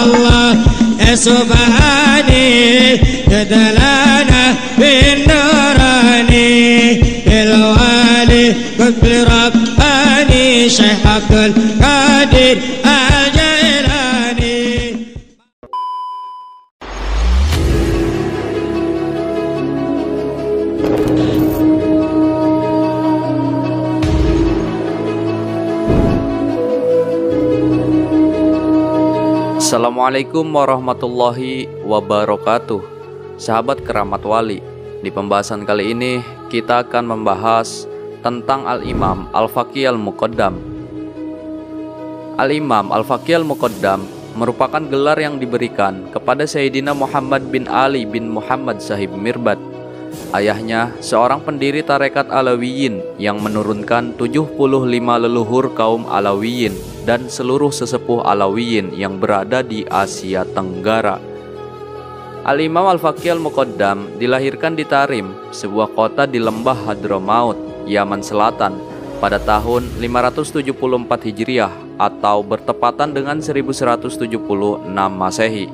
الله يا سبحاني جدلنا بالنوراني الوالي قد رباني شيخ عبد القادر الجيلاني. Assalamualaikum warahmatullahi wabarakatuh. Sahabat keramat wali, di pembahasan kali ini kita akan membahas tentang Al-Imam Al-Faqih Al-Muqaddam. Al-Imam Al-Faqih Al-Muqaddam merupakan gelar yang diberikan kepada Sayyidina Muhammad bin Ali bin Muhammad Sahib Mirbad. Ayahnya seorang pendiri tarekat Alawiyin yang menurunkan 75 leluhur kaum Alawiyin dan seluruh sesepuh Alawiyin yang berada di Asia Tenggara. Al-Imam Al-Faqih Al-Muqaddam dilahirkan di Tarim, sebuah kota di lembah Hadramaut, Yaman Selatan, pada tahun 574 Hijriah atau bertepatan dengan 1176 Masehi.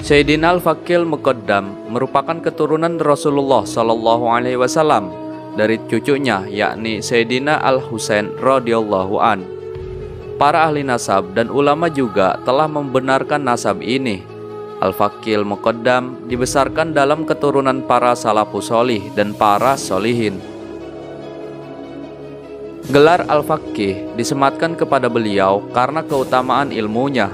Sayyidina Al-Faqih Al-Muqaddam merupakan keturunan Rasulullah Shallallahu Alaihi Wasallam dari cucunya, yakni Sayyidina Al-Husain radhiyallahu an. Para ahli nasab dan ulama juga telah membenarkan nasab ini. Al-Faqih Al-Muqaddam dibesarkan dalam keturunan para salafus sholih dan para sholihin. Gelar Al-Faqih disematkan kepada beliau karena keutamaan ilmunya,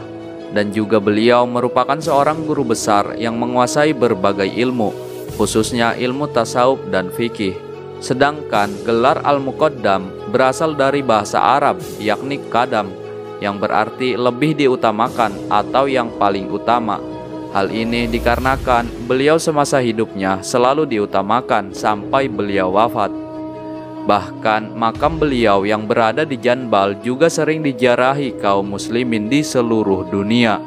dan juga beliau merupakan seorang guru besar yang menguasai berbagai ilmu, khususnya ilmu tasawuf dan fikih. Sedangkan gelar Al-Muqaddam berasal dari bahasa Arab, yakni qadam, yang berarti lebih diutamakan atau yang paling utama. Hal ini dikarenakan beliau semasa hidupnya selalu diutamakan sampai beliau wafat. Bahkan makam beliau yang berada di Janbal juga sering dijarahi kaum muslimin di seluruh dunia.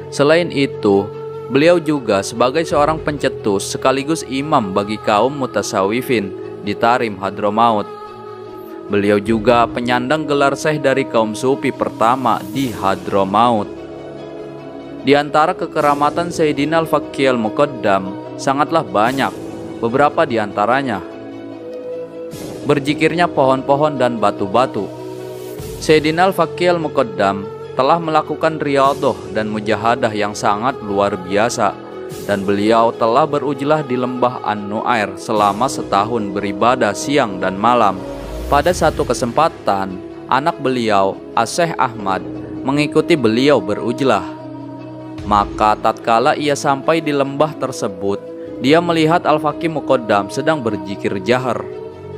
Selain itu, beliau juga sebagai seorang pencetus sekaligus imam bagi kaum mutasawwifin di Tarim Hadramaut. Beliau juga penyandang gelar syekh dari kaum sufi pertama di Hadramaut. Di antara kekeramatan Sayyidina Al-Faqih Al-Muqaddam sangatlah banyak. Beberapa di antaranya: berzikirnya pohon-pohon dan batu-batu. Sayyidina Al-Faqih Al-Muqaddam telah melakukan riyadhah dan mujahadah yang sangat luar biasa, dan beliau telah berujlah di lembah An-Nu'air selama setahun beribadah siang dan malam. Pada satu kesempatan, anak beliau, As-Syeikh Ahmad, mengikuti beliau berujlah. Maka tatkala ia sampai di lembah tersebut, dia melihat Al-Faqih Muqaddam sedang berzikir jahar.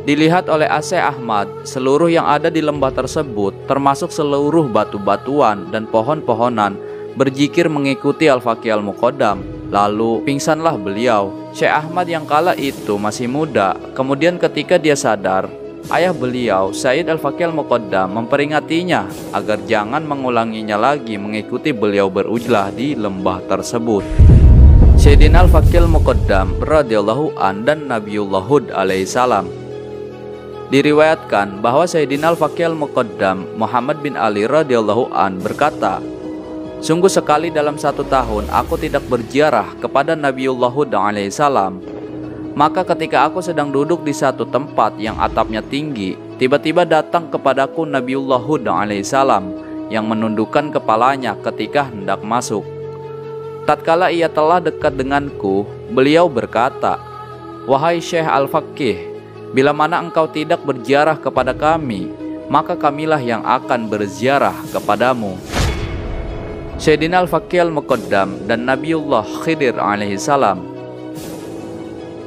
Dilihat oleh As-Syeikh Ahmad, seluruh yang ada di lembah tersebut, termasuk seluruh batu-batuan dan pohon-pohonan, berzikir mengikuti Al-Faqih Al-Muqaddam. Lalu pingsanlah beliau. Syekh Ahmad yang kala itu masih muda. Kemudian ketika dia sadar, ayah beliau, Sayyid Al-Faqih Al-Muqaddam, memperingatinya agar jangan mengulanginya lagi mengikuti beliau berujlah di lembah tersebut. Sayyidina Al-Faqih Al-Muqaddam radhiyallahu an dan Nabiullah Hud alaihissalam. Diriwayatkan bahwa Sayyidina Al-Faqih Al-Muqaddam Muhammad bin Ali radhiyallahu an berkata, "Sungguh sekali dalam satu tahun aku tidak berziarah kepada Nabiullah Hud alaihissalam. Maka ketika aku sedang duduk di satu tempat yang atapnya tinggi, tiba-tiba datang kepadaku Nabiullah Hud alaihissalam yang menundukkan kepalanya ketika hendak masuk. Tatkala ia telah dekat denganku, beliau berkata, 'Wahai Syekh Al-Faqih, bila mana engkau tidak berziarah kepada kami, maka kamilah yang akan berziarah kepadamu.'" Sayyidina Al-Faqih Al-Muqaddam dan Nabiullah Khidir alaihissalam.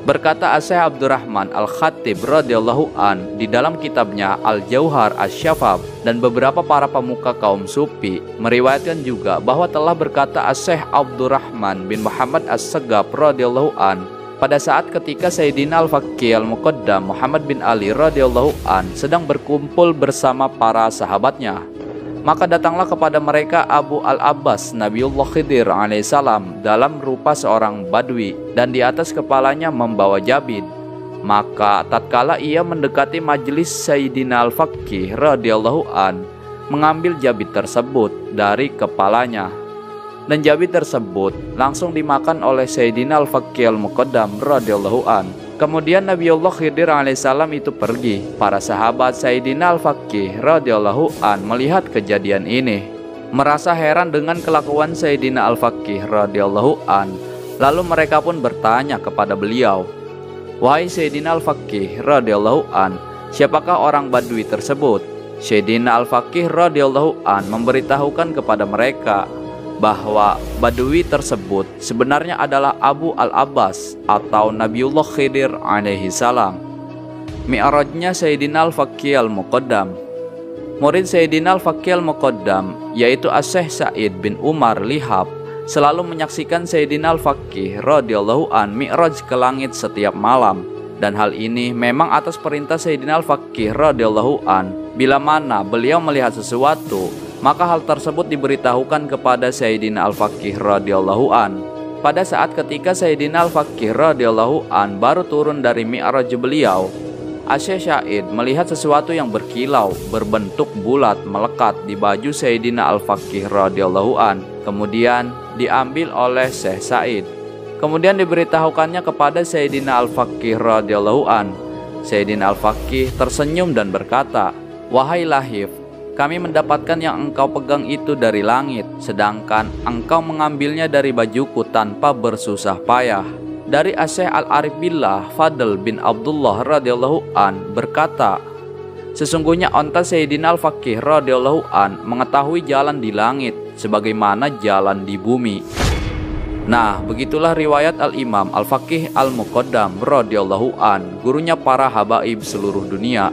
Berkata As-Syeikh Abdurrahman Al-Khatib radhiyallahu an di dalam kitabnya Al-Jauhar Asy-Syafaf, dan beberapa para pemuka kaum sufi meriwayatkan juga bahwa telah berkata As-Syeikh Abdurrahman bin Muhammad As-Segaf radhiyallahu an pada saat ketika Sayyidina Al-Faqih Al-Muqaddam Muhammad bin Ali radhiyallahu an sedang berkumpul bersama para sahabatnya. Maka datanglah kepada mereka Abu Al-Abbas Nabiullah Khidir alaihissalam dalam rupa seorang badui, dan di atas kepalanya membawa jabid. Maka tatkala ia mendekati majelis Sayyidina Al-Faqih radhiyallahu an, mengambil jabit tersebut dari kepalanya. Dan jabit tersebut langsung dimakan oleh Sayyidina Al-Faqih Al-Muqaddam radhiyallahu an. Kemudian Nabiullah Khidir alaihissalam itu pergi. Para sahabat Sayyidina Al-Faqih radhiyallahu an melihat kejadian ini, merasa heran dengan kelakuan Sayyidina Al-Faqih radhiyallahu an. Lalu mereka pun bertanya kepada beliau, "Wahai Sayyidina Al-Faqih radhiyallahu an, siapakah orang Badui tersebut?" Sayyidina Al-Faqih radhiyallahu an memberitahukan kepada mereka bahwa Badui tersebut sebenarnya adalah Abu Al-Abbas atau Nabiullah Khidir alaihi salam. Mi'rajnya Sayyidina Al-Faqih Al-Muqaddam. Murid Sayyidina Al-Faqih Al-Muqaddam yaitu As-Syaikh Sa'id bin Umar Lihab selalu menyaksikan Sayyidina Al-Faqih radhiyallahu an mi'raj ke langit setiap malam. Dan hal ini memang atas perintah Sayyidina Al-Faqih radhiyallahu an. Bila mana beliau melihat sesuatu, maka hal tersebut diberitahukan kepada Sayyidina Al-Faqih radhiyallahu an. Pada saat ketika Sayyidina Al-Faqih radhiyallahu an baru turun dari mi'raj beliau, As-Syaikh Sa'id melihat sesuatu yang berkilau, berbentuk bulat melekat di baju Sayyidina Al-Faqih radhiyallahu an. Kemudian diambil oleh Syekh Sa'id. Kemudian diberitahukannya kepada Sayyidina Al-Faqih radhiyallahu an. Sayyidina Al-Faqih tersenyum dan berkata, "Wahai Lahif, kami mendapatkan yang engkau pegang itu dari langit, sedangkan engkau mengambilnya dari bajuku tanpa bersusah payah." Dari As-Syaikh Al-Arif Billah Fadl bin Abdullah radhiyallahu an berkata, "Sesungguhnya onta Sayyidina Al-Faqih radhiyallahu an mengetahui jalan di langit sebagaimana jalan di bumi." Nah, begitulah riwayat Al-Imam Al-Faqih Al-Muqaddam radhiyallahu an, gurunya para habaib seluruh dunia.